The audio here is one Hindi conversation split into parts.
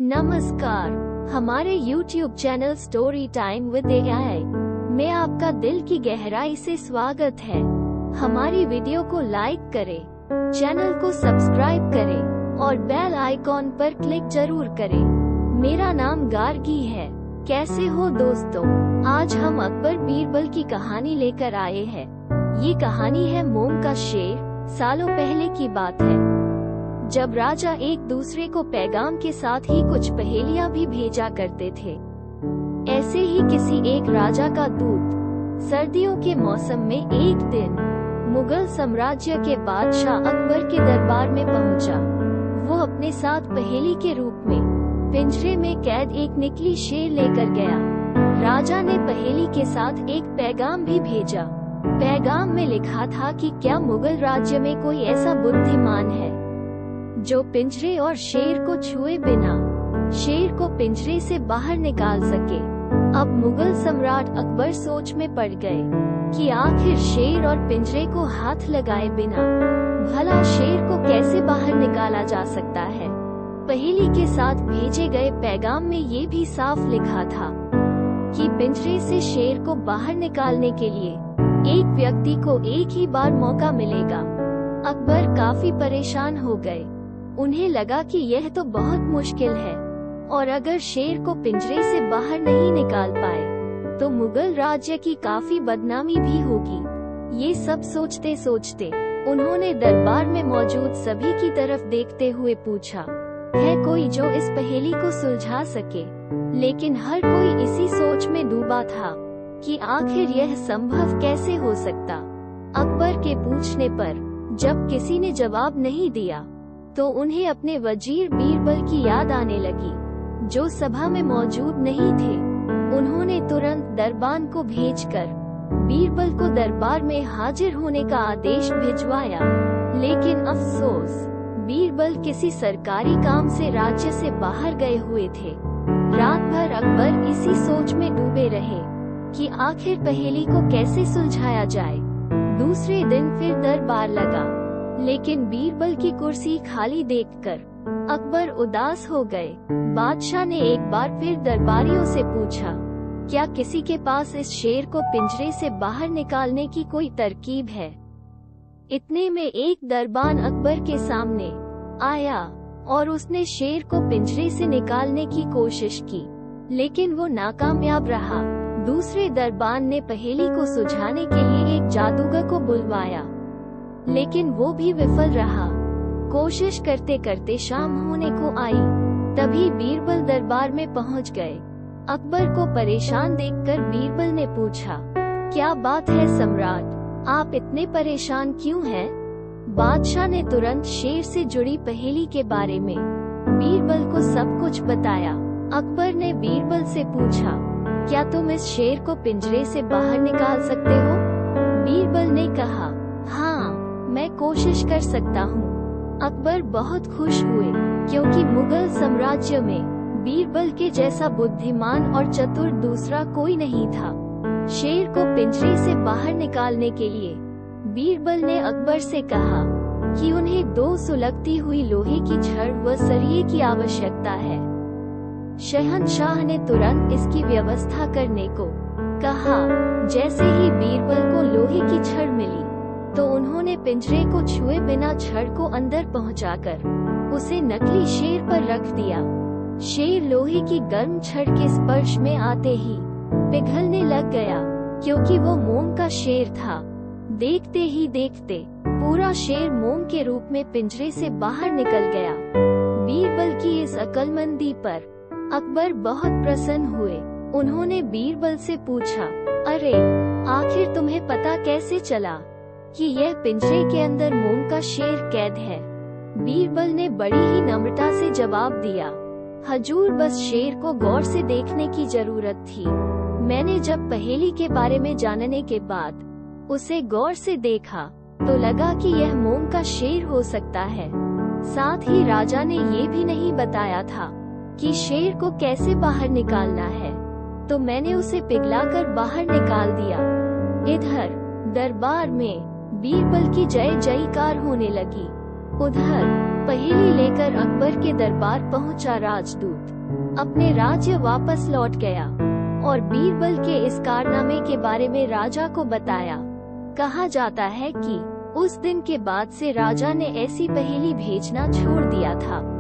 नमस्कार, हमारे YouTube channel story time with AI में आपका दिल की गहराई से स्वागत है। हमारी वीडियो को लाइक करें, चैनल को सब्सक्राइब करें और बेल आइकॉन पर क्लिक जरूर करें। मेरा नाम गार्गी है। कैसे हो दोस्तों? आज हम अकबर बीरबल की कहानी लेकर आए हैं। ये कहानी है मूंग का शेर। सालों पहले की बात है, जब राजा एक दूसरे को पैगाम के साथ ही कुछ पहेलियां भी भेजा करते थे। ऐसे ही किसी एक राजा का दूत सर्दियों के मौसम में एक दिन मुगल साम्राज्य के बादशाह अकबर के दरबार में पहुंचा। वो अपने साथ पहेली के रूप में पिंजरे में कैद एक निकली शेर लेकर गया। राजा ने पहेली के साथ एक पैगाम भी भेजा। पैगाम में लिखा था कि क्या मुगल राज्य में कोई ऐसा बुद्धिमान है जो पिंजरे और शेर को छुए बिना शेर को पिंजरे से बाहर निकाल सके। अब मुगल सम्राट अकबर सोच में पड़ गए कि आखिर शेर और पिंजरे को हाथ लगाए बिना भला शेर को कैसे बाहर निकाला जा सकता है। पहेली के साथ भेजे गए पैगाम में ये भी साफ लिखा था कि पिंजरे से शेर को बाहर निकालने के लिए एक व्यक्ति को एक ही बार मौका मिलेगा। अकबर काफी परेशान हो गए। उन्हें लगा कि यह तो बहुत मुश्किल है और अगर शेर को पिंजरे से बाहर नहीं निकाल पाए तो मुगल राज्य की काफी बदनामी भी होगी। ये सब सोचते सोचते उन्होंने दरबार में मौजूद सभी की तरफ देखते हुए पूछा, है कोई जो इस पहेली को सुलझा सके? लेकिन हर कोई इसी सोच में डूबा था कि आखिर यह संभव कैसे हो सकता। अकबर के पूछने पर जब किसी ने जवाब नहीं दिया तो उन्हें अपने वजीर बीरबल की याद आने लगी, जो सभा में मौजूद नहीं थे। उन्होंने तुरंत दरबान को भेजकर बीरबल को दरबार में हाजिर होने का आदेश भिजवाया। लेकिन अफसोस, बीरबल किसी सरकारी काम से राज्य से बाहर गए हुए थे। रात भर अकबर इसी सोच में डूबे रहे कि आखिर पहेली को कैसे सुलझाया जाए। दूसरे दिन फिर दरबार लगा, लेकिन बीरबल की कुर्सी खाली देखकर अकबर उदास हो गए। बादशाह ने एक बार फिर दरबारियों से पूछा, क्या किसी के पास इस शेर को पिंजरे से बाहर निकालने की कोई तरकीब है? इतने में एक दरबान अकबर के सामने आया और उसने शेर को पिंजरे से निकालने की कोशिश की, लेकिन वो नाकामयाब रहा। दूसरे दरबान ने पहेली को सुलझाने के लिए एक जादूगर को बुलवाया, लेकिन वो भी विफल रहा। कोशिश करते करते शाम होने को आई, तभी बीरबल दरबार में पहुंच गए। अकबर को परेशान देखकर बीरबल ने पूछा, क्या बात है सम्राट, आप इतने परेशान क्यों हैं? बादशाह ने तुरंत शेर से जुड़ी पहेली के बारे में बीरबल को सब कुछ बताया। अकबर ने बीरबल से पूछा, क्या तुम इस शेर को पिंजरे से बाहर निकाल सकते हो? बीरबल ने कहा, हाँ, मैं कोशिश कर सकता हूँ। अकबर बहुत खुश हुए, क्योंकि मुगल साम्राज्य में बीरबल के जैसा बुद्धिमान और चतुर दूसरा कोई नहीं था। शेर को पिंजरे से बाहर निकालने के लिए बीरबल ने अकबर से कहा कि उन्हें 2 सुलगती हुई लोहे की छड़ व सरिये की आवश्यकता है। शहंशाह ने तुरंत इसकी व्यवस्था करने को कहा। जैसे ही बीरबल को लोहे की छड़ मिली तो उन्होंने पिंजरे को छुए बिना छड़ को अंदर पहुंचाकर उसे नकली शेर पर रख दिया। शेर लोहे की गर्म छड़ के स्पर्श में आते ही पिघलने लग गया, क्योंकि वो मोम का शेर था। देखते ही देखते पूरा शेर मोम के रूप में पिंजरे से बाहर निकल गया। बीरबल की इस अक्लमंदी पर अकबर बहुत प्रसन्न हुए। उन्होंने बीरबल से पूछा, अरे, आखिर तुम्हें पता कैसे चला कि यह पिंजरे के अंदर मोम का शेर कैद है? बीरबल ने बड़ी ही नम्रता से जवाब दिया, हजूर, बस शेर को गौर से देखने की जरूरत थी। मैंने जब पहेली के बारे में जानने के बाद उसे गौर से देखा तो लगा कि यह मोम का शेर हो सकता है। साथ ही राजा ने ये भी नहीं बताया था कि शेर को कैसे बाहर निकालना है, तो मैंने उसे पिघलाकर बाहर निकाल दिया। इधर दरबार में बीरबल की जय जयकार होने लगी। उधर पहेली लेकर अकबर के दरबार पहुंचा राजदूत। अपने राज्य वापस लौट गया और बीरबल के इस कारनामे के बारे में राजा को बताया। कहा जाता है कि उस दिन के बाद से राजा ने ऐसी पहेली भेजना छोड़ दिया था।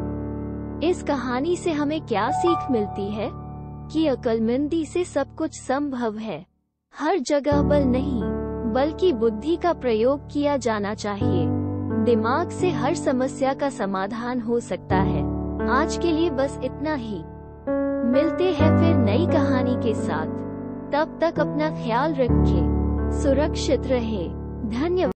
इस कहानी से हमें क्या सीख मिलती है? कि अक्लमंदी से सब कुछ संभव है। हर जगह बल नहीं, बल्कि बुद्धि का प्रयोग किया जाना चाहिए। दिमाग से हर समस्या का समाधान हो सकता है। आज के लिए बस इतना ही। मिलते हैं फिर नई कहानी के साथ। तब तक अपना ख्याल रखें, सुरक्षित रहें। धन्यवाद।